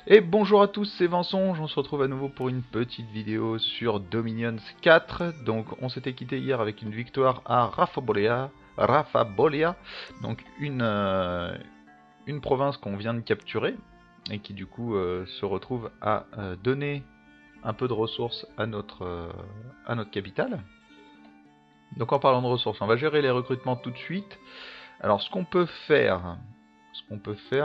Et bonjour à tous, c'est Vincent, on se retrouve à nouveau pour une petite vidéo sur Dominions 4. Donc on s'était quitté hier avec une victoire à Rafabolia, donc une province qu'on vient de capturer et qui du coup se retrouve à donner un peu de ressources à notre capitale. Donc en parlant de ressources, on va gérer les recrutements tout de suite. Alors ce qu'on peut faire,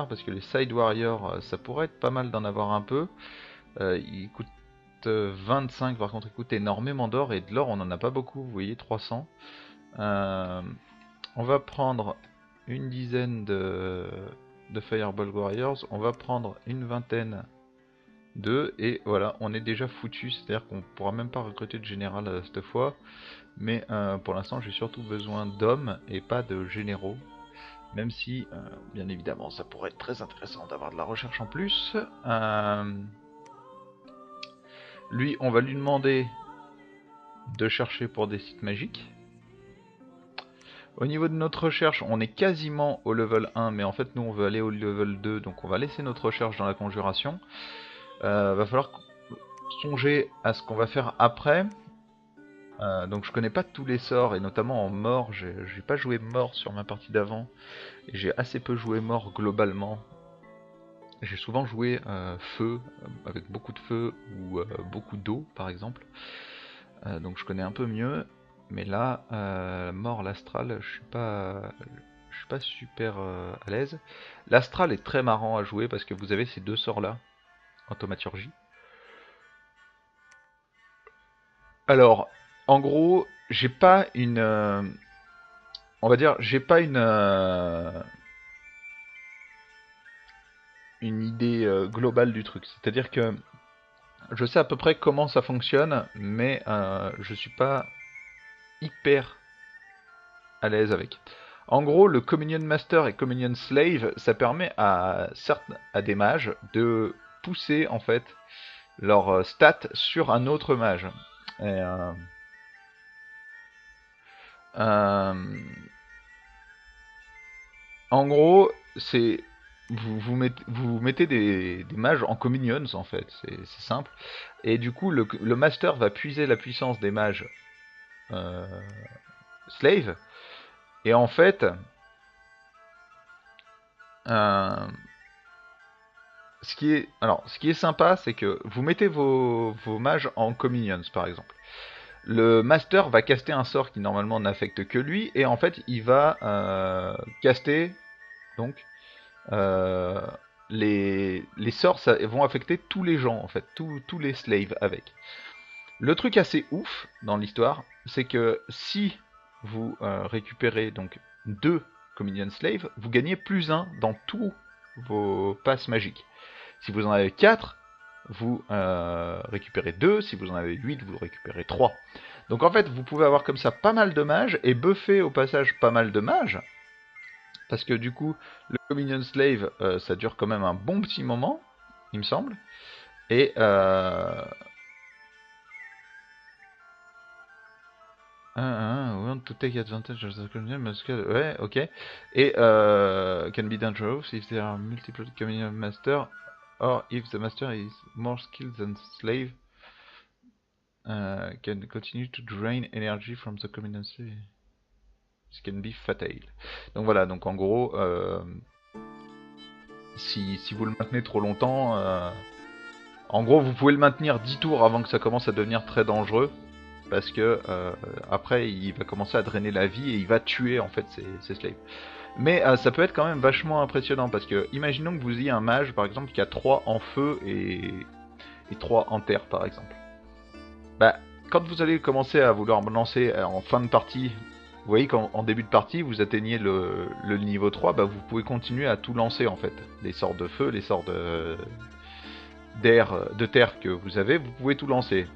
parce que les side warriors, ça pourrait être pas mal d'en avoir un peu. Ils coûtent 25, par contre ils coûtent énormément d'or, et de l'or on n'en a pas beaucoup, vous voyez, 300. Euh, on va prendre une dizaine de Fireball Warriors, on va prendre une vingtaine d'eux, et voilà, on est déjà foutu, c'est-à-dire qu'on pourra même pas recruter de général cette fois, mais pour l'instant j'ai surtout besoin d'hommes et pas de généraux. Même si, bien évidemment, ça pourrait être très intéressant d'avoir de la recherche en plus. Lui, on va lui demander de chercher pour des sites magiques. Au niveau de notre recherche, on est quasiment au level 1, mais en fait, nous, on veut aller au level 2, donc on va laisser notre recherche dans la conjuration. Va falloir songer à ce qu'on va faire après. Donc je connais pas tous les sorts, et notamment en mort, j'ai pas joué mort sur ma partie d'avant, et j'ai assez peu joué mort globalement. J'ai souvent joué feu, avec beaucoup de feu ou beaucoup d'eau par exemple. Donc je connais un peu mieux. Mais là, mort l'astral, je suis pas super à l'aise. L'astral est très marrant à jouer parce que vous avez ces deux sorts là en thaumaturgie. Alors, en gros, j'ai pas une, on va dire, j'ai pas une idée globale du truc. C'est-à-dire que je sais à peu près comment ça fonctionne, mais je suis pas hyper à l'aise avec. En gros, le Communion Master et Communion Slave, ça permet à certes à des mages de pousser en fait leur stat sur un autre mage. Et, euh, en gros, c'est vous mettez des mages en communions en fait, c'est simple. Et du coup, le master va puiser la puissance des mages euh, slave. Et en fait, euh, ce qui est sympa, c'est que vous mettez vos mages en communions, par exemple. Le master va caster un sort qui normalement n'affecte que lui, et en fait, il va caster donc euh, les sorts ça, vont affecter tous les gens, en fait, tous les slaves avec. Le truc assez ouf dans l'histoire, c'est que si vous récupérez donc deux communion slaves, vous gagnez plus un dans tous vos passes magiques. Si vous en avez 4, vous récupérez 2. Si vous en avez 8, vous récupérez 3. Donc en fait, vous pouvez avoir comme ça pas mal de mages et buffer au passage pas mal de mages. Parce que du coup, le Communion Slave, ça dure quand même un bon petit moment, il me semble. Et we want to take advantage of the communion, ouais, ok. Et can be dangerous if there are multiple communion master, or if the master is more skilled than slave. Can continue to drain energy from the community. This can be fatal. Donc voilà, donc en gros, si vous le maintenez trop longtemps, en gros vous pouvez le maintenir 10 tours avant que ça commence à devenir très dangereux. Parce que après il va commencer à drainer la vie et il va tuer en fait ses slaves. Mais ça peut être quand même vachement impressionnant parce que imaginons que vous ayez un mage par exemple qui a 3 en feu et 3 en terre par exemple. Bah, quand vous allez commencer à vouloir me lancer en fin de partie, vous voyez qu'en début de partie, vous atteignez le niveau 3, bah vous pouvez continuer à tout lancer en fait. Les sorts de feu, les sorts d'air, de terre que vous avez, vous pouvez tout lancer.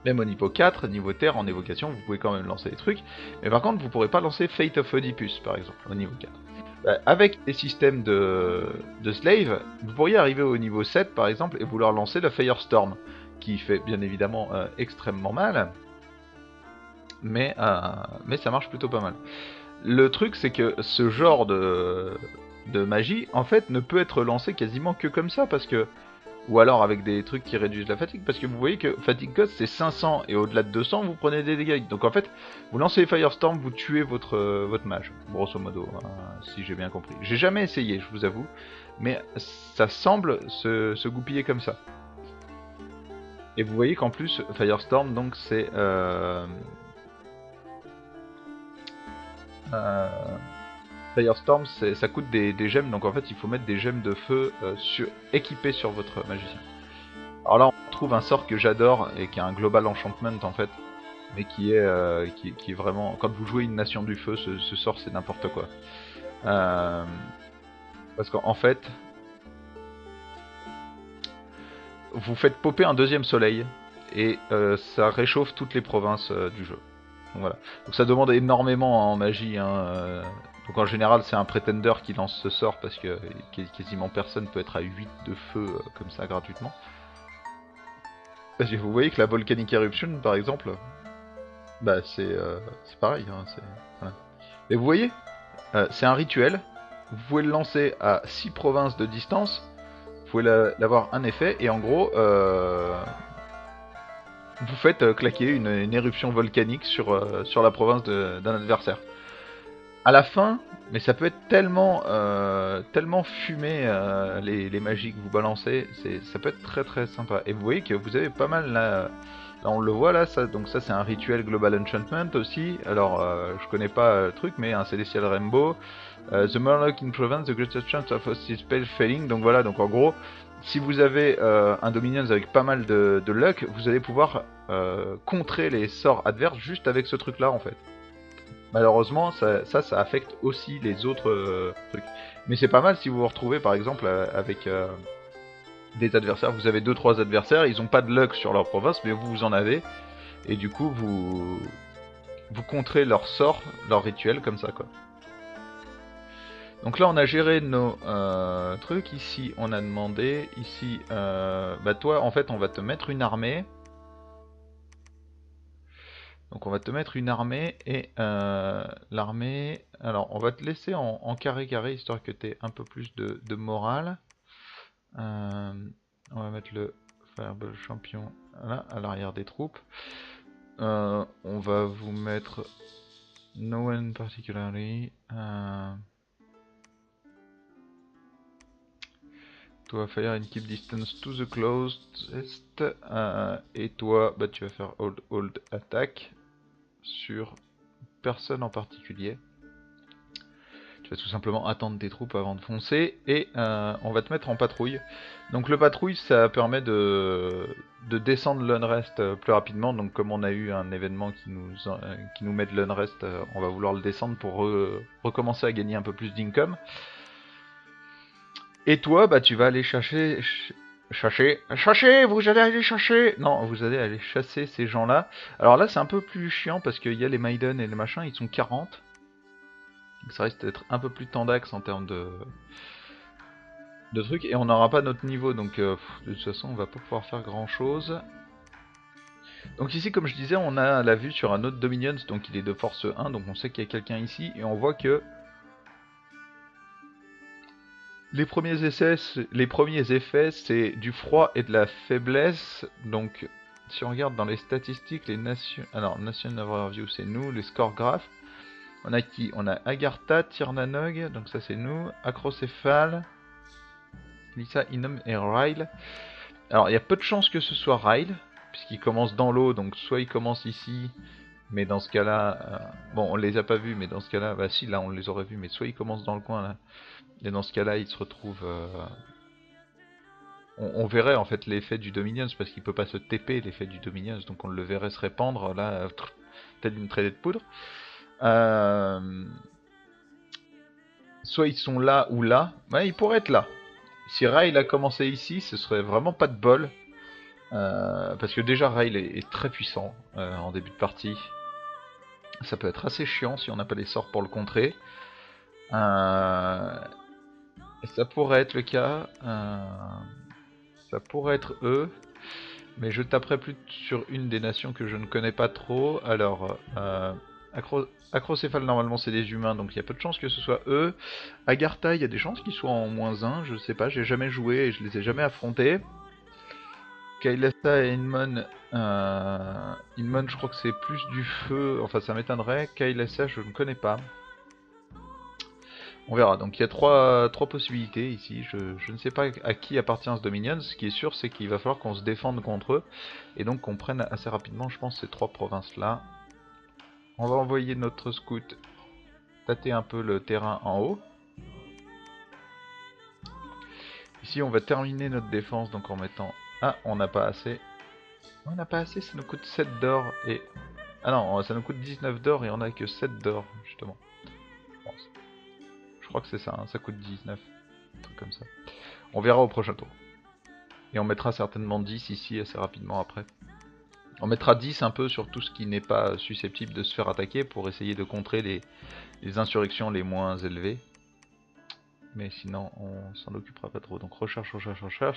Même au niveau 4, niveau terre, en évocation, vous pouvez quand même lancer des trucs. Mais par contre, vous pourrez pas lancer Fate of Oedipus, par exemple, au niveau 4. Bah, avec les systèmes de slave, vous pourriez arriver au niveau 7 par exemple et vouloir lancer le Firestorm, qui fait bien évidemment extrêmement mal, mais ça marche plutôt pas mal. Le truc c'est que ce genre de magie, en fait, ne peut être lancé quasiment que comme ça, parce que... Ou alors avec des trucs qui réduisent la fatigue, parce que vous voyez que fatigue cost c'est 500, et au-delà de 200, vous prenez des dégâts. Donc en fait, vous lancez Firestorm, vous tuez votre mage, grosso modo, hein, si j'ai bien compris. J'ai jamais essayé, je vous avoue, mais ça semble se goupiller comme ça. Et vous voyez qu'en plus, Firestorm, donc c'est... Firestorm, ça coûte des gemmes, donc en fait il faut mettre des gemmes de feu équipées sur votre magicien. Alors là on trouve un sort que j'adore et qui est un global enchantment en fait, mais qui est vraiment... Quand vous jouez une nation du feu, ce sort c'est n'importe quoi. Parce qu'en fait, vous faites popper un deuxième soleil et ça réchauffe toutes les provinces du jeu. Donc voilà. Donc ça demande énormément en magie. Hein. Donc en général c'est un pretender qui lance ce sort parce que quasiment personne peut être à 8 de feu comme ça gratuitement. Parce que vous voyez que la Volcanic Eruption par exemple, bah c'est pareil. Hein, voilà. Et vous voyez, c'est un rituel. Vous pouvez le lancer à 6 provinces de distance. Vous pouvez l'avoir un effet et en gros vous faites claquer une éruption volcanique sur la province d'un adversaire. À la fin, mais ça peut être tellement fumé les magies que vous balancez, ça peut être très très sympa. Et vous voyez que vous avez pas mal là on le voit là, donc ça c'est un rituel Global Enchantment aussi. Alors je connais pas le truc, mais un Celestial Rainbow. The Murloc in Province, the greatest chance of hostile spell failing. Donc voilà, donc en gros, si vous avez un Dominions avec pas mal de luck, vous allez pouvoir contrer les sorts adverses juste avec ce truc là en fait. Malheureusement, ça affecte aussi les autres trucs. Mais c'est pas mal si vous vous retrouvez par exemple avec des adversaires. Vous avez 2-3 adversaires, ils ont pas de luck sur leur province, mais vous en avez. Et du coup, vous contrez leurs sorts, leurs rituels comme ça quoi. Donc là on a géré nos trucs, ici on a demandé, ici, bah toi en fait on va te mettre une armée. Donc on va te mettre une armée et l'armée, alors on va te laisser en carré histoire que tu aies un peu plus de morale. On va mettre le Fireball champion là à l'arrière des troupes. On va vous mettre no one particularly. Toi faire une keep distance to the closest. Et toi, bah, tu vas faire hold attack sur personne en particulier. Tu vas tout simplement attendre tes troupes avant de foncer. Et on va te mettre en patrouille. Donc le patrouille, ça permet de descendre l'unrest plus rapidement. Donc comme on a eu un événement qui nous met de l'unrest, on va vouloir le descendre pour recommencer à gagner un peu plus d'income. Et toi, bah tu vas aller chercher, vous allez aller chercher. Non, vous allez aller chasser ces gens-là. Alors là, c'est un peu plus chiant parce qu'il y a les Maiden et les machins, ils sont 40. Donc ça risque d'être un peu plus tendax en termes de trucs. Et on n'aura pas notre niveau, donc de toute façon, on va pas pouvoir faire grand-chose. Donc ici, comme je disais, on a la vue sur un autre Dominions, donc il est de force 1, donc on sait qu'il y a quelqu'un ici. Et on voit que les premiers effets, c'est du froid et de la faiblesse. Donc, si on regarde dans les statistiques, les nations... Alors, Nation Overview, c'est nous. Les score graph. On a qui? On a Agartha, Tirnanog, donc ça c'est nous. Acrocéphale, Lisa, Inom et Ryle. Alors, il y a peu de chances que ce soit Ryle, puisqu'il commence dans l'eau, donc soit il commence ici, mais dans ce cas-là... bon, on les a pas vus, mais dans ce cas-là... Bah si, là on les aurait vus, mais soit il commence dans le coin, là. Et dans ce cas-là, il se retrouve... On verrait en fait l'effet du Dominions, parce qu'il peut pas se TP l'effet du Dominions, donc on le verrait se répandre, là, peut-être une traînée de poudre. Soit ils sont là ou là. Ouais, ils pourraient être là. Si Ryle a commencé ici, ce serait vraiment pas de bol. Parce que déjà Ryle est très puissant en début de partie. Ça peut être assez chiant si on n'a pas les sorts pour le contrer. Et ça pourrait être le cas. Ça pourrait être eux. Mais je taperai plus sur une des nations que je ne connais pas trop. Alors, Acrocéphale, normalement, c'est des humains, donc il y a peu de chances que ce soit eux. Agartha, il y a des chances qu'ils soient en -1, je sais pas, j'ai jamais joué et je les ai jamais affrontés. Kailasa et Inmon, Inmon, je crois que c'est plus du feu, enfin ça m'étonnerait. Kailasa, je ne connais pas. On verra, donc il y a trois possibilités ici, je ne sais pas à qui appartient ce Dominion, ce qui est sûr c'est qu'il va falloir qu'on se défende contre eux, et donc qu'on prenne assez rapidement, je pense, ces 3 provinces là. On va envoyer notre scout tâter un peu le terrain en haut. Ici on va terminer notre défense donc en mettant... Ah, on n'a pas assez. On n'a pas assez, ça nous coûte 7 d'or et... Ah non, ça nous coûte 19 d'or et on a que 7 d'or justement. Bon, je crois que c'est ça, hein, ça coûte 19. Un truc comme ça. On verra au prochain tour. Et on mettra certainement 10 ici assez rapidement après. On mettra 10 un peu sur tout ce qui n'est pas susceptible de se faire attaquer pour essayer de contrer les insurrections les moins élevées. Mais sinon on s'en occupera pas trop. Donc recherche,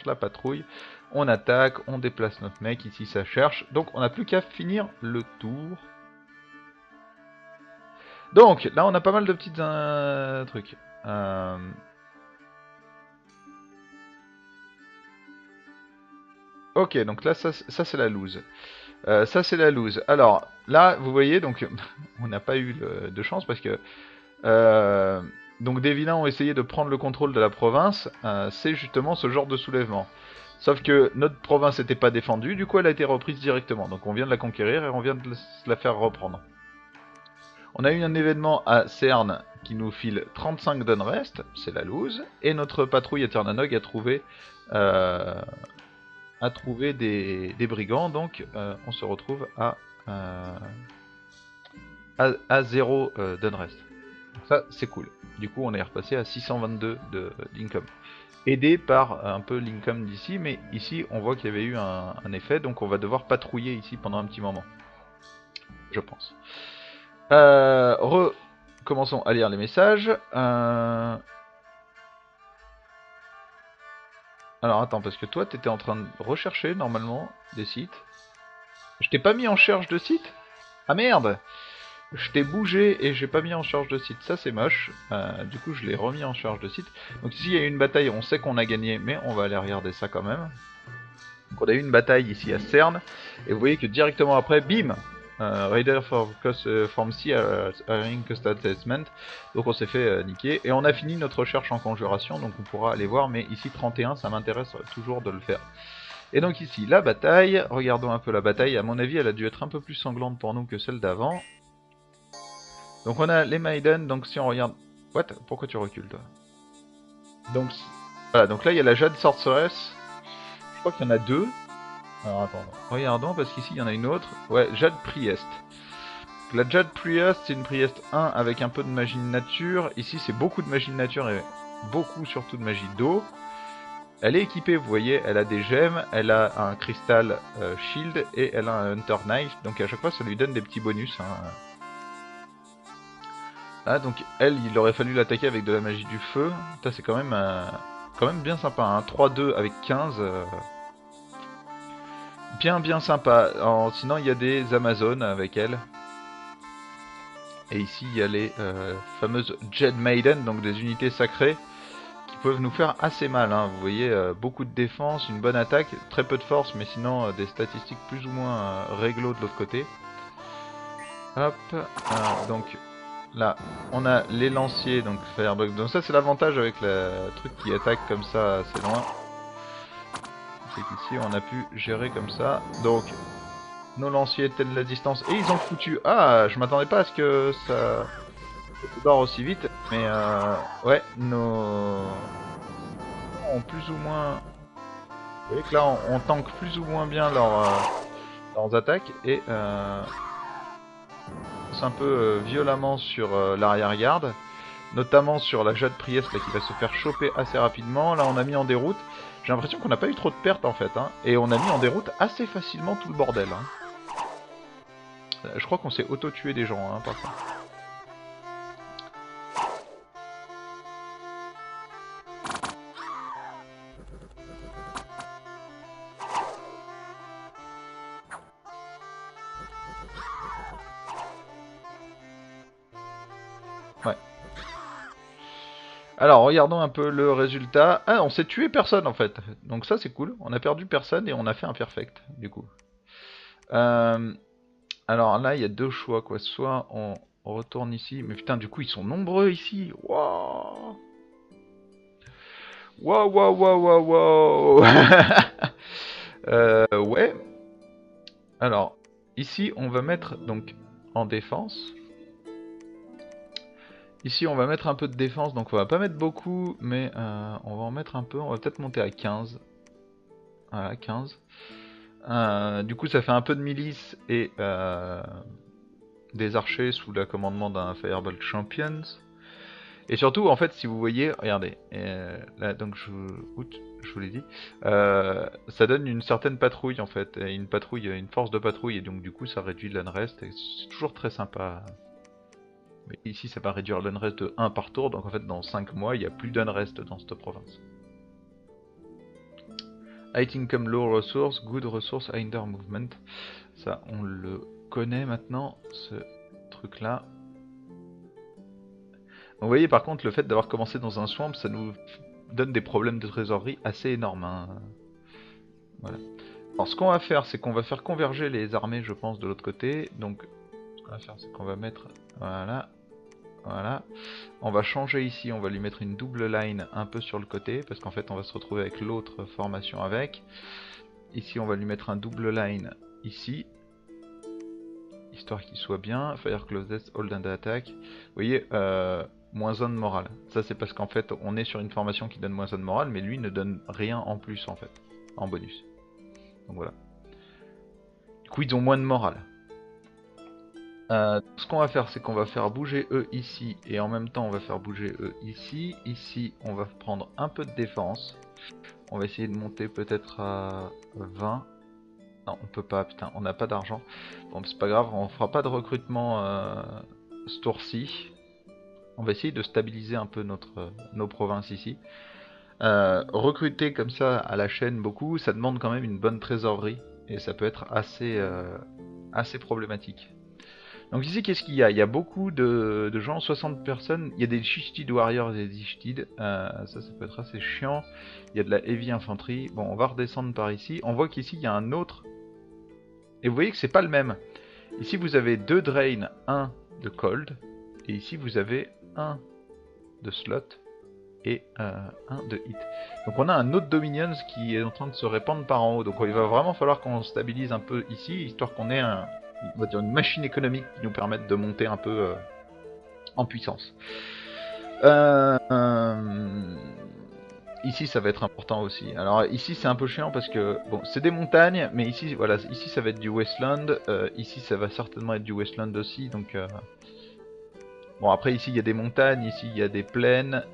la patrouille. On attaque, on déplace notre mec. Ici ça cherche. Donc on n'a plus qu'à finir le tour. Donc là on a pas mal de petits trucs. Ok, donc là ça c'est la loose. Ça c'est la loose. Alors là vous voyez donc on n'a pas eu de chance parce que donc des vilains ont essayé de prendre le contrôle de la province. C'est justement ce genre de soulèvement. Sauf que notre province n'était pas défendue, du coup elle a été reprise directement. Donc on vient de la conquérir et on vient de la faire reprendre. On a eu un événement à Cerne qui nous file 35 d'unrest, c'est la loose, et notre patrouille à Ternanog a trouvé des brigands, donc on se retrouve à 0 d'unrest. Ça c'est cool. Du coup on est repassé à 622 d'income. Aidé par un peu l'income d'ici, mais ici on voit qu'il y avait eu un effet, donc on va devoir patrouiller ici pendant un petit moment. Je pense. Recommençons à lire les messages. Alors attends, parce que toi t'étais en train de rechercher normalement des sites. Je t'ai pas mis en charge de site? Ah merde! Je t'ai bougé et j'ai pas mis en charge de site, ça c'est moche. Du coup je l'ai remis en charge de site. Donc ici il y a eu une bataille, on sait qu'on a gagné, mais on va aller regarder ça quand même. Donc on a eu une bataille ici à Cerne, et vous voyez que directement après, bim, Raider from Sea Coast Assessment. Donc on s'est fait niquer, et on a fini notre recherche en conjuration, donc on pourra aller voir, mais ici 31, ça m'intéresse toujours de le faire. Et donc ici, la bataille, regardons un peu la bataille, à mon avis elle a dû être un peu plus sanglante pour nous que celle d'avant. Donc on a les Maiden, donc si on regarde... What? Pourquoi tu recules toi? Donc voilà, donc là il y a la Jade Sorceress, je crois qu'il y en a 2. Alors attends, regardons parce qu'ici il y en a une autre. Ouais, Jade Priest. La Jade Priest, c'est une Priest 1 avec un peu de magie de nature. Ici c'est beaucoup de magie de nature et beaucoup surtout de magie d'eau. Elle est équipée, vous voyez, elle a des gemmes, elle a un cristal shield et elle a un Hunter Knife. Donc à chaque fois ça lui donne des petits bonus. Hein. Là donc elle, il aurait fallu l'attaquer avec de la magie du feu. Ça c'est quand même bien sympa. Hein. 3-2 avec 15. Bien sympa. Sinon il y a des Amazones avec elle. Et ici il y a les fameuses Jade Maiden, donc des unités sacrées qui peuvent nous faire assez mal. Hein. Vous voyez, beaucoup de défense, une bonne attaque, très peu de force, mais sinon des statistiques plus ou moins réglo de l'autre côté. Hop, donc là on a les lanciers, donc Firebug. Donc ça c'est l'avantage avec le truc qui attaque comme ça assez loin. C'est qu'ici on a pu gérer comme ça. Donc nos lanciers telle la distance. Et ils ont foutu... Ah, je m'attendais pas à ce que ça se barre aussi vite. Mais ouais, nos... ont plus ou moins... Vous voyez que là, on tank plus ou moins bien leurs attaques. Et c'est un peu violemment sur l'arrière-garde. Notamment sur la Jade Priest là, qui va se faire choper assez rapidement. Là, on a mis en déroute. J'ai l'impression qu'on n'a pas eu trop de pertes en fait. Hein. Et on a mis en déroute assez facilement tout le bordel. Hein. Je crois qu'on s'est auto-tué des gens, hein, par contre. Ouais. Alors, regardons un peu le résultat. Ah, on s'est tué personne en fait. Donc ça, c'est cool. On a perdu personne et on a fait un perfect, du coup. Euh, alors là, il y a deux choix, quoi. Soit on retourne ici. Mais putain, du coup, ils sont nombreux ici. Waouh. Waouh, waouh, waouh, waouh, waouh. Ouais. Alors, ici, on va mettre donc en défense. Ici, on va mettre un peu de défense, donc on va pas mettre beaucoup, mais on va en mettre un peu. On va peut-être monter à 15. Voilà, 15. Du coup, ça fait un peu de milice et des archers sous le commandement d'un Firebolt Champions. Et surtout, en fait, si vous voyez, regardez, là, donc je vous l'ai dit, ça donne une certaine patrouille en fait, et une patrouille, une force de patrouille, et donc du coup, ça réduit l'unrest, et c'est toujours très sympa. Mais ici, ça va réduire l'unrest de 1 par tour, donc en fait, dans 5 mois, il n'y a plus d'unrest dans cette province. High income, low resource, good resource, hinder movement. Ça, on le connaît maintenant, ce truc-là. Vous voyez, par contre, le fait d'avoir commencé dans un swamp, ça nous donne des problèmes de trésorerie assez énormes. Hein. Voilà. Alors, ce qu'on va faire, c'est qu'on va faire converger les armées, je pense, de l'autre côté. Donc, ce qu'on va faire, c'est qu'on va mettre... Voilà. Voilà. On va changer ici, on va lui mettre une double line un peu sur le côté, parce qu'en fait, on va se retrouver avec l'autre formation avec. Ici, on va lui mettre un double line ici. Histoire qu'il soit bien. Fire closest, hold and attack. Vous voyez, moins 1 de morale. Ça, c'est parce qu'en fait, on est sur une formation qui donne moins 1 de morale, mais lui ne donne rien en plus, en fait, en bonus. Donc voilà. Du coup, ils ont moins de morale. Ce qu'on va faire, c'est qu'on va faire bouger eux ici, et en même temps, on va faire bouger eux ici. Ici, on va prendre un peu de défense. On va essayer de monter peut-être à 20. Non, on peut pas, putain, on n'a pas d'argent. Bon, c'est pas grave, on fera pas de recrutement ce tour-ci. On va essayer de stabiliser un peu nos provinces ici. Recruter comme ça à la chaîne beaucoup, ça demande quand même une bonne trésorerie. Et ça peut être assez problématique. Donc ici, qu'est-ce qu'il y a? Il y a beaucoup de gens, 60 personnes. Il y a des Shishted Warriors et des Shishted. Ça peut être assez chiant. Il y a de la Heavy Infanterie. Bon, on va redescendre par ici. On voit qu'ici, il y a un autre. Et vous voyez que c'est pas le même. Ici, vous avez 2 Drain, 1 de Cold. Et ici, vous avez 1 de Slot et 1 de Hit. Donc on a un autre Dominions qui est en train de se répandre par en haut. Donc il va vraiment falloir qu'on stabilise un peu ici, histoire qu'on ait on va dire une machine économique qui nous permette de monter un peu en puissance. Ici ça va être important aussi. Alors ici c'est un peu chiant parce que bon c'est des montagnes, mais ici voilà, ici ça va être du Wasteland, ici ça va certainement être du Wasteland aussi, donc bon après ici il y a des montagnes, ici il y a des plaines,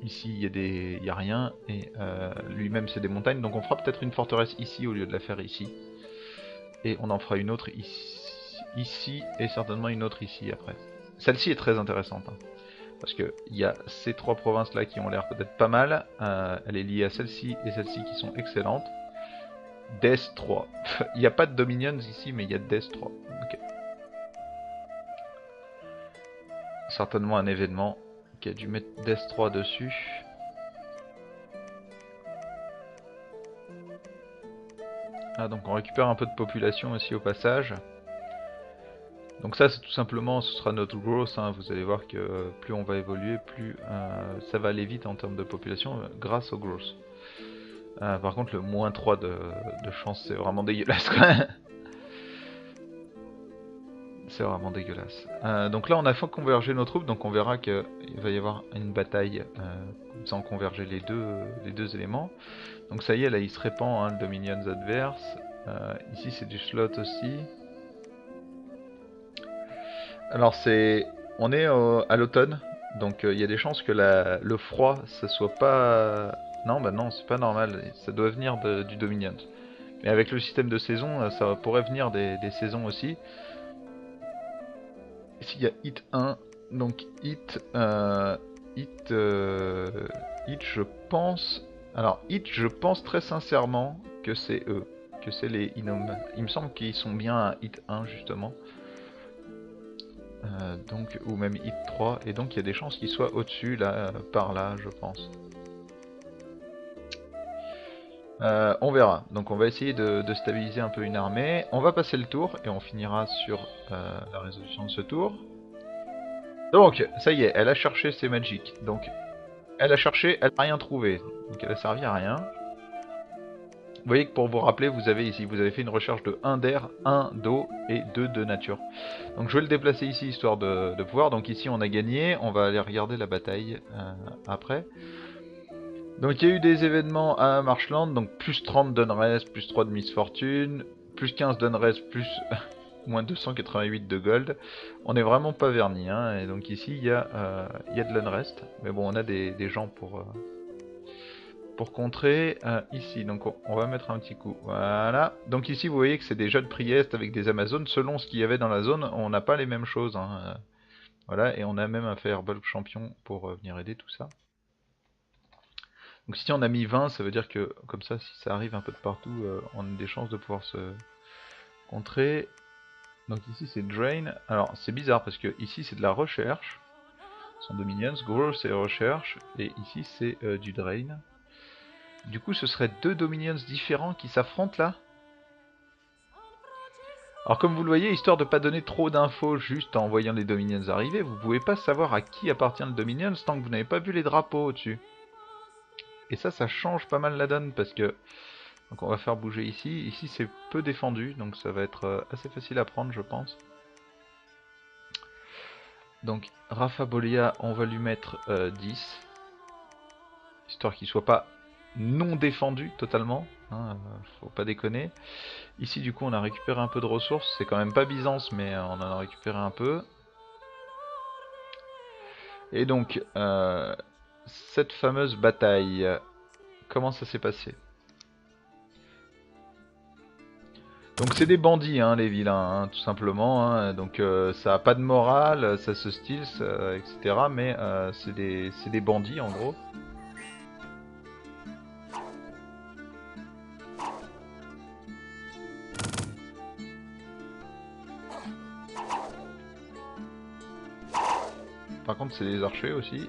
ici il y a rien, et lui-même c'est des montagnes, donc on fera peut-être une forteresse ici au lieu de la faire ici. Et on en fera une autre ici et certainement une autre ici après. Celle-ci est très intéressante, hein, parce qu'il y a ces 3 provinces là qui ont l'air peut-être pas mal, elle est liée à celle-ci et celle-ci qui sont excellentes. Death 3, il n'y a pas de Dominions ici mais il y a Death 3. Okay. Certainement un événement qui a dû mettre Death 3 dessus. Ah donc on récupère un peu de population aussi au passage. Donc ça c'est tout simplement, ce sera notre growth, hein. Vous allez voir que plus on va évoluer, plus ça va aller vite en termes de population grâce au growth. Par contre le moins 3 de chance c'est vraiment dégueulasse quoi. C'est vraiment dégueulasse. Donc là on a fait converger nos troupes, donc on verra qu'il va y avoir une bataille sans converger les deux éléments. Donc ça y est, là il se répand, hein, le Dominions adverse. Ici c'est du slot aussi. Alors on est à l'automne, donc il y a des chances que le froid ça soit pas... Non bah non c'est pas normal, ça doit venir du Dominions. Mais avec le système de saison ça pourrait venir des saisons aussi. Ici il y a hit 1, donc hit je pense... Alors hit je pense très sincèrement que c'est eux, que c'est les Inom. Il me semble qu'ils sont bien à hit 1 justement. Donc, ou même hit 3, et donc il y a des chances qu'il soit au-dessus, là, par là, je pense. On verra. Donc on va essayer de stabiliser un peu une armée. On va passer le tour, et on finira sur la résolution de ce tour. Donc, ça y est, elle a cherché ses magic. Donc, elle a cherché, elle n'a rien trouvé. Donc elle a servi à rien. Vous voyez que pour vous rappeler, vous avez ici, vous avez fait une recherche de 1 d'air, 1 d'eau et 2 de nature. Donc je vais le déplacer ici histoire de pouvoir. Donc ici on a gagné, on va aller regarder la bataille après. Donc il y a eu des événements à Marshland, donc plus 30 d'unrest, plus 3 de misfortune, plus 15 d'unrest, plus moins 288 de gold. On est vraiment pas verni, hein. Et donc ici il y a de l'unrest, mais bon on a des gens pour contrer ici. Donc on va mettre un petit coup, voilà. Donc ici vous voyez que c'est des jeux de Priest avec des Amazones, selon ce qu'il y avait dans la zone, on n'a pas les mêmes choses, hein. Voilà, et on a même un Fireball champion pour venir aider tout ça. Donc si on a mis 20, ça veut dire que comme ça, si ça arrive un peu de partout, on a des chances de pouvoir se contrer. Donc ici c'est Drain. Alors c'est bizarre parce que ici c'est de la recherche. Ce sont deux minions, Grow c'est recherche, et ici c'est du Drain. Du coup ce serait deux Dominions différents qui s'affrontent là. Alors comme vous le voyez, histoire de pas donner trop d'infos juste en voyant les Dominions arriver, vous pouvez pas savoir à qui appartient le Dominions tant que vous n'avez pas vu les drapeaux au-dessus. Et ça change pas mal la donne parce que... Donc on va faire bouger ici. Ici c'est peu défendu, donc ça va être assez facile à prendre je pense. Donc Rafa Bolia, on va lui mettre 10. Histoire qu'il soit pas non défendu totalement. Hein, faut pas déconner. Ici du coup on a récupéré un peu de ressources. C'est quand même pas Byzance mais on en a récupéré un peu. Et donc cette fameuse bataille, comment ça s'est passé? Donc c'est des bandits hein, les vilains, hein, tout simplement, hein. Donc ça a pas de morale, ça se style, etc. Mais c'est des bandits en gros. Par contre c'est des archers aussi,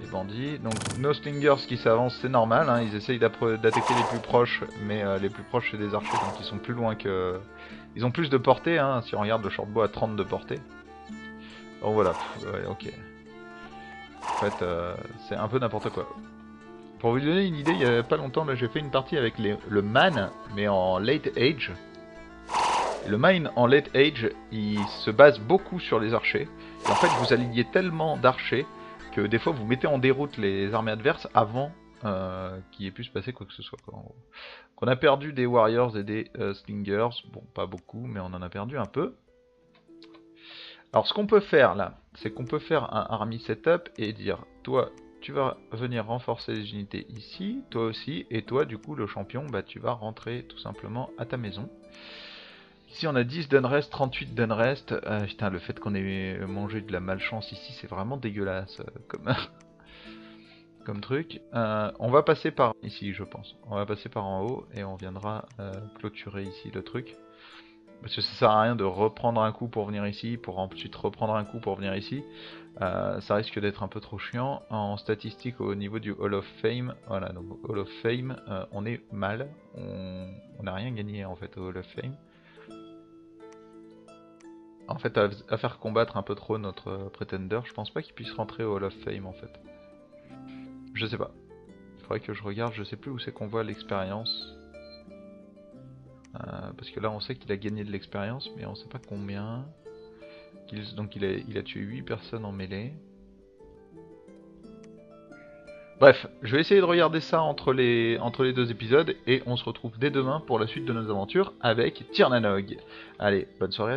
les bandits. Donc nos slingers qui s'avancent c'est normal, hein, ils essayent d'attaquer les plus proches, mais les plus proches c'est des archers donc ils sont plus loin que... Ils ont plus de portée, hein, si on regarde le shortbow a 30 de portée. Bon voilà, ouais, ok. En fait c'est un peu n'importe quoi. Pour vous donner une idée, il y a pas longtemps là j'ai fait une partie avec le man, mais en late age. Le mine en late age, il se base beaucoup sur les archers. Et en fait, vous alignez tellement d'archers que des fois vous mettez en déroute les armées adverses avant qu'il ait pu se passer quoi que ce soit. Quoi, en gros. Donc, on a perdu des warriors et des slingers. Bon, pas beaucoup, mais on en a perdu un peu. Alors, ce qu'on peut faire là, c'est qu'on peut faire un army setup et dire toi, tu vas venir renforcer les unités ici, toi aussi, et toi, du coup, le champion, bah, tu vas rentrer tout simplement à ta maison. Ici on a 10 d'unrest, 38 d'unrest. Putain, le fait qu'on ait mangé de la malchance ici, c'est vraiment dégueulasse comme truc. On va passer par ici, je pense. On va passer par en haut et on viendra clôturer ici le truc. Parce que ça sert à rien de reprendre un coup pour venir ici, pour ensuite reprendre un coup pour venir ici. Ça risque d'être un peu trop chiant. En statistique au niveau du Hall of Fame, voilà, donc au Hall of Fame, on est mal. On n'a rien gagné en fait au Hall of Fame. En fait, à faire combattre un peu trop notre Pretender, je pense pas qu'il puisse rentrer au Hall of Fame en fait. Je sais pas. Il faudrait que je regarde, je sais plus où c'est qu'on voit l'expérience. Parce que là on sait qu'il a gagné de l'expérience, mais on sait pas combien. Donc il a tué 8 personnes en mêlée. Bref, je vais essayer de regarder ça entre les deux épisodes, et on se retrouve dès demain pour la suite de nos aventures avec Tirnanog. Allez, bonne soirée à tous.